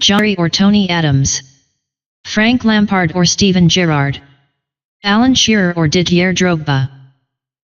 Thierry or Tony Adams, Frank Lampard or Steven Gerrard, Alan Shearer or Didier Drogba.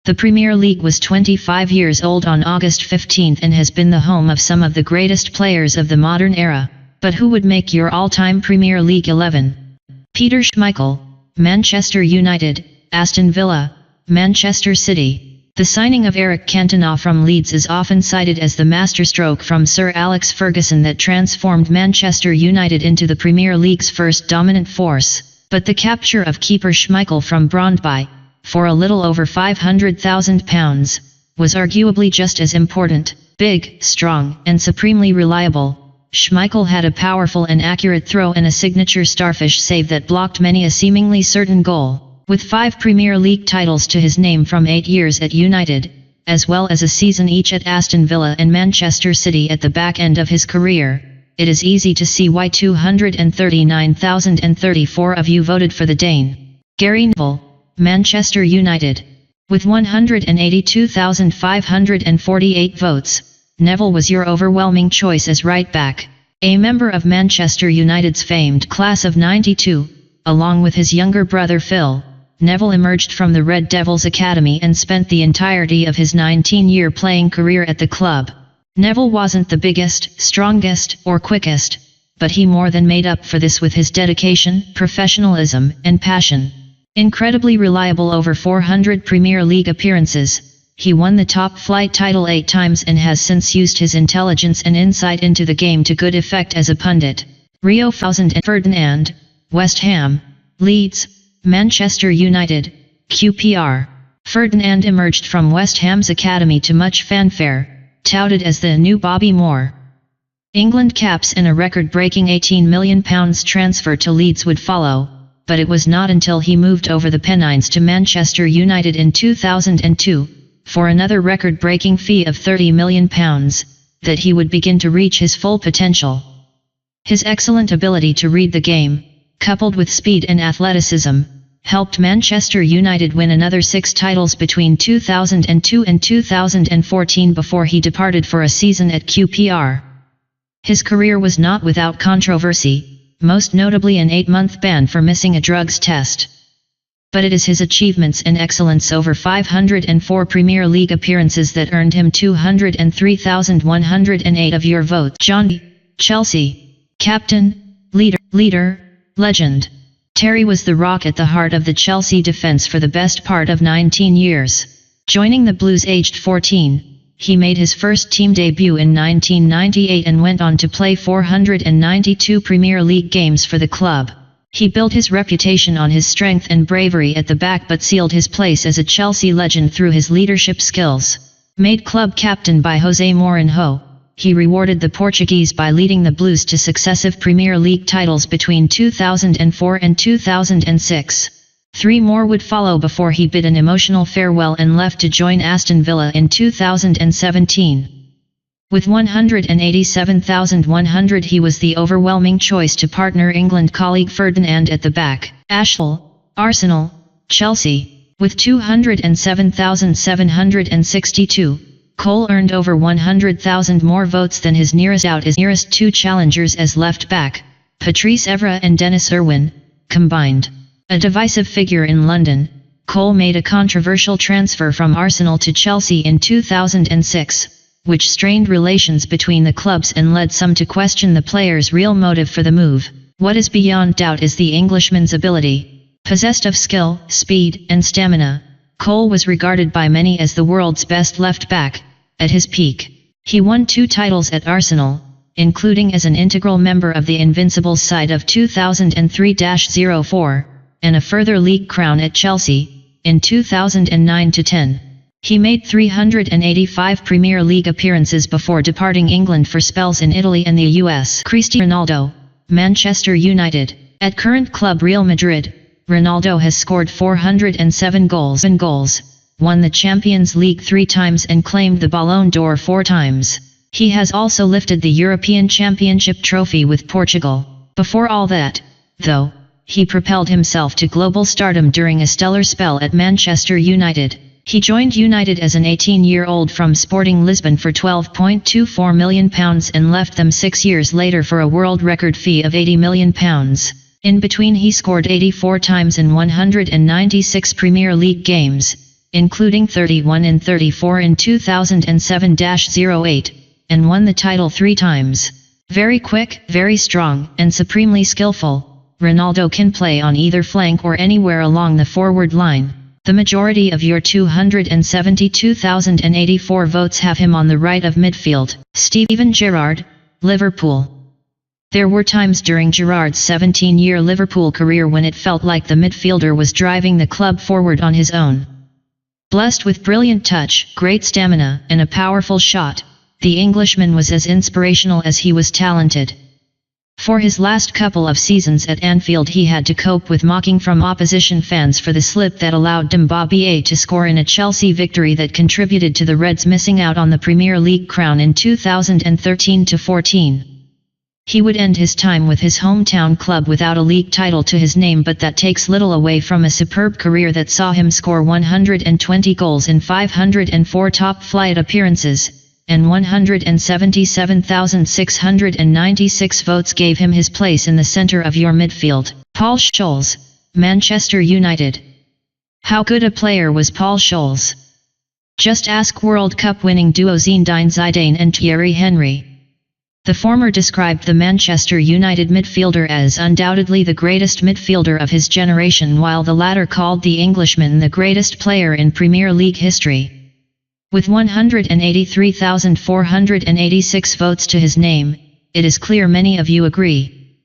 The Premier League was 25 years old on August 15 and has been the home of some of the greatest players of the modern era. But who would make your all-time Premier League 11? Peter Schmeichel, Manchester United, Aston Villa, Manchester City. The signing of Eric Cantona from Leeds is often cited as the masterstroke from Sir Alex Ferguson that transformed Manchester United into the Premier League's first dominant force. But the capture of keeper Schmeichel from Brøndby, for a little over £500,000, was arguably just as important. Big, strong, and supremely reliable, Schmeichel had a powerful and accurate throw and a signature starfish save that blocked many a seemingly certain goal. With 5 Premier League titles to his name from 8 years at United, as well as a season each at Aston Villa and Manchester City at the back end of his career, it is easy to see why 239,034 of you voted for the Dane. Gary Neville, Manchester United. With 182,548 votes, Neville was your overwhelming choice as right-back. A member of Manchester United's famed class of '92, along with his younger brother Phil, Neville emerged from the Red Devils Academy and spent the entirety of his 19-year playing career at the club. Neville wasn't the biggest, strongest, or quickest, but he more than made up for this with his dedication, professionalism, and passion. Incredibly reliable over 400 Premier League appearances, he won the top-flight title 8 times and has since used his intelligence and insight into the game to good effect as a pundit. Rio 2000 and Ferdinand, West Ham, Leeds, Manchester United, QPR. Ferdinand emerged from West Ham's academy to much fanfare, touted as the new Bobby Moore. England caps and a record-breaking £18 million transfer to Leeds would follow, but it was not until he moved over the Pennines to Manchester United in 2002, for another record-breaking fee of £30 million, that he would begin to reach his full potential. His excellent ability to read the game, coupled with speed and athleticism, helped Manchester United win another 6 titles between 2002 and 2014 before he departed for a season at QPR. His career was not without controversy, most notably an 8-month ban for missing a drugs test. But it is his achievements and excellence over 504 Premier League appearances that earned him 203,108 of your votes. John, Chelsea. Captain, leader, legend. Thierry was the rock at the heart of the Chelsea defence for the best part of 19 years. Joining the Blues aged 14, he made his first team debut in 1998 and went on to play 492 Premier League games for the club. He built his reputation on his strength and bravery at the back but sealed his place as a Chelsea legend through his leadership skills. Made club captain by José Mourinho, he rewarded the Portuguese by leading the Blues to successive Premier League titles between 2004 and 2006. 3 more would follow before he bid an emotional farewell and left to join Aston Villa in 2017. With 187,100 he was the overwhelming choice to partner England colleague Ferdinand at the back. Ashley, Arsenal, Chelsea. With 207,762, Cole earned over 100,000 more votes than his nearest 2 challengers as left back, Patrice Evra and Dennis Irwin, combined. A divisive figure in London, Cole made a controversial transfer from Arsenal to Chelsea in 2006. Which strained relations between the clubs and led some to question the player's real motive for the move. What is beyond doubt is the Englishman's ability. Possessed of skill, speed, and stamina, Cole was regarded by many as the world's best left-back. At his peak, he won 2 titles at Arsenal, including as an integral member of the Invincibles side of 2003-04, and a further league crown at Chelsea, in 2009-10. He made 385 Premier League appearances before departing England for spells in Italy and the US. Cristiano Ronaldo, Manchester United. At current club Real Madrid, Ronaldo has scored 407 goals, won the Champions League 3 times and claimed the Ballon d'Or 4 times. He has also lifted the European Championship trophy with Portugal. Before all that, though, he propelled himself to global stardom during a stellar spell at Manchester United. He joined United as an 18-year-old from Sporting Lisbon for £12.24 million and left them 6 years later for a world record fee of £80 million. In between he scored 84 times in 196 Premier League games, including 31 and 34 in 2007-08, and won the title 3 times. Very quick, very strong, and supremely skillful, Ronaldo can play on either flank or anywhere along the forward line. The majority of your 272,084 votes have him on the right of midfield. Steven Gerrard, Liverpool. There were times during Gerrard's 17-year Liverpool career when it felt like the midfielder was driving the club forward on his own. Blessed with brilliant touch, great stamina, and a powerful shot, the Englishman was as inspirational as he was talented. For his last couple of seasons at Anfield he had to cope with mocking from opposition fans for the slip that allowed Demba to score in a Chelsea victory that contributed to the Reds missing out on the Premier League crown in 2013-14. He would end his time with his hometown club without a league title to his name, but that takes little away from a superb career that saw him score 120 goals in 504 top-flight appearances, and 177,696 votes gave him his place in the centre of your midfield. Paul Scholes, Manchester United. How good a player was Paul Scholes? Just ask World Cup winning duo Zinedine Zidane and Thierry Henry. The former described the Manchester United midfielder as undoubtedly the greatest midfielder of his generation, while the latter called the Englishman the greatest player in Premier League history. With 183,486 votes to his name, it is clear many of you agree.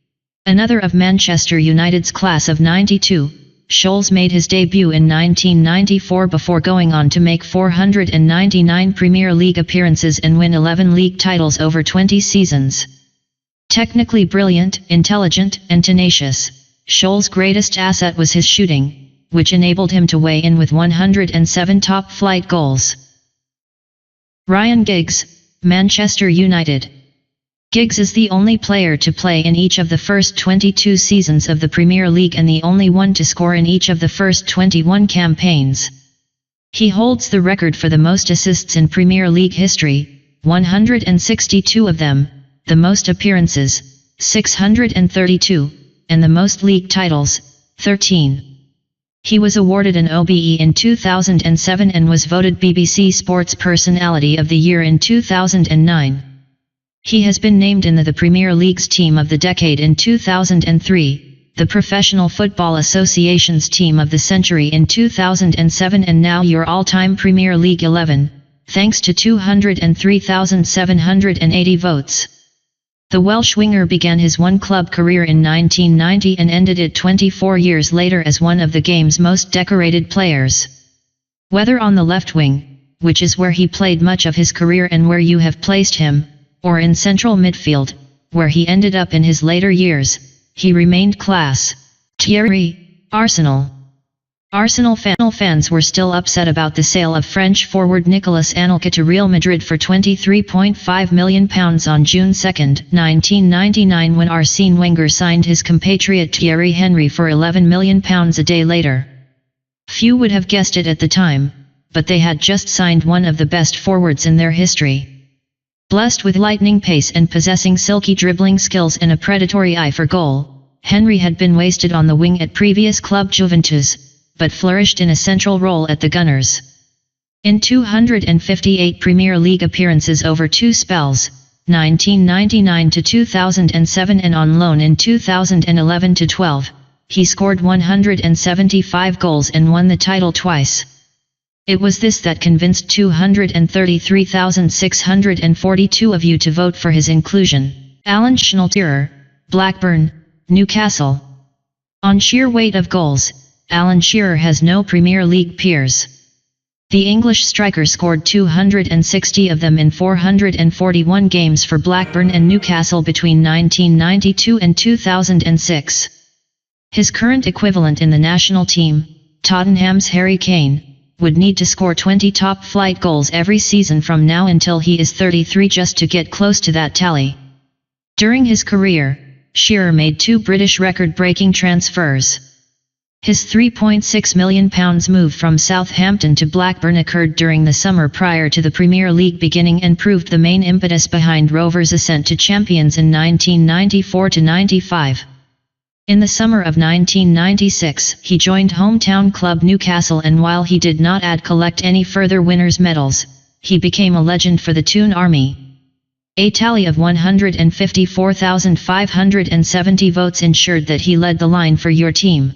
Another of Manchester United's class of '92, Scholes made his debut in 1994 before going on to make 499 Premier League appearances and win 11 league titles over 20 seasons. Technically brilliant, intelligent, and tenacious, Scholes' greatest asset was his shooting, which enabled him to weigh in with 107 top-flight goals. Ryan Giggs, Manchester United. Giggs is the only player to play in each of the first 22 seasons of the Premier League and the only one to score in each of the first 21 campaigns. He holds the record for the most assists in Premier League history, 162 of them, the most appearances, 632, and the most league titles, 13. He was awarded an OBE in 2007 and was voted BBC Sports Personality of the Year in 2009. He has been named in the Premier League's Team of the Decade in 2003, the Professional Football Association's Team of the Century in 2007 and now your all-time Premier League 11, thanks to 203,780 votes. The Welsh winger began his one-club career in 1990 and ended it 24 years later as one of the game's most decorated players. Whether on the left wing, which is where he played much of his career and where you have placed him, or in central midfield, where he ended up in his later years, he remained class. Thierry, Arsenal. Arsenal fans were still upset about the sale of French forward Nicolas Anelka to Real Madrid for £23.5 million on June 2, 1999 when Arsene Wenger signed his compatriot Thierry Henry for £11 million a day later. Few would have guessed it at the time, but they had just signed one of the best forwards in their history. Blessed with lightning pace and possessing silky dribbling skills and a predatory eye for goal, Henry had been wasted on the wing at previous club Juventus, but flourished in a central role at the Gunners. In 258 Premier League appearances over 2 spells, 1999 to 2007 and on loan in 2011 to 12, he scored 175 goals and won the title twice. It was this that convinced 233,642 of you to vote for his inclusion. Alan Shearer, Blackburn, Newcastle. On sheer weight of goals, Alan Shearer has no Premier League peers. The English striker scored 260 of them in 441 games for Blackburn and Newcastle between 1992 and 2006. His current equivalent in the national team, Tottenham's Harry Kane, would need to score 20 top-flight goals every season from now until he is 33 just to get close to that tally. During his career, Shearer made 2 British record-breaking transfers. His £3.6 million move from Southampton to Blackburn occurred during the summer prior to the Premier League beginning and proved the main impetus behind Rovers' ascent to champions in 1994-95. In the summer of 1996, he joined hometown club Newcastle, and while he did not collect any further winners' medals, he became a legend for the Toon Army. A tally of 154,570 votes ensured that he led the line for your team.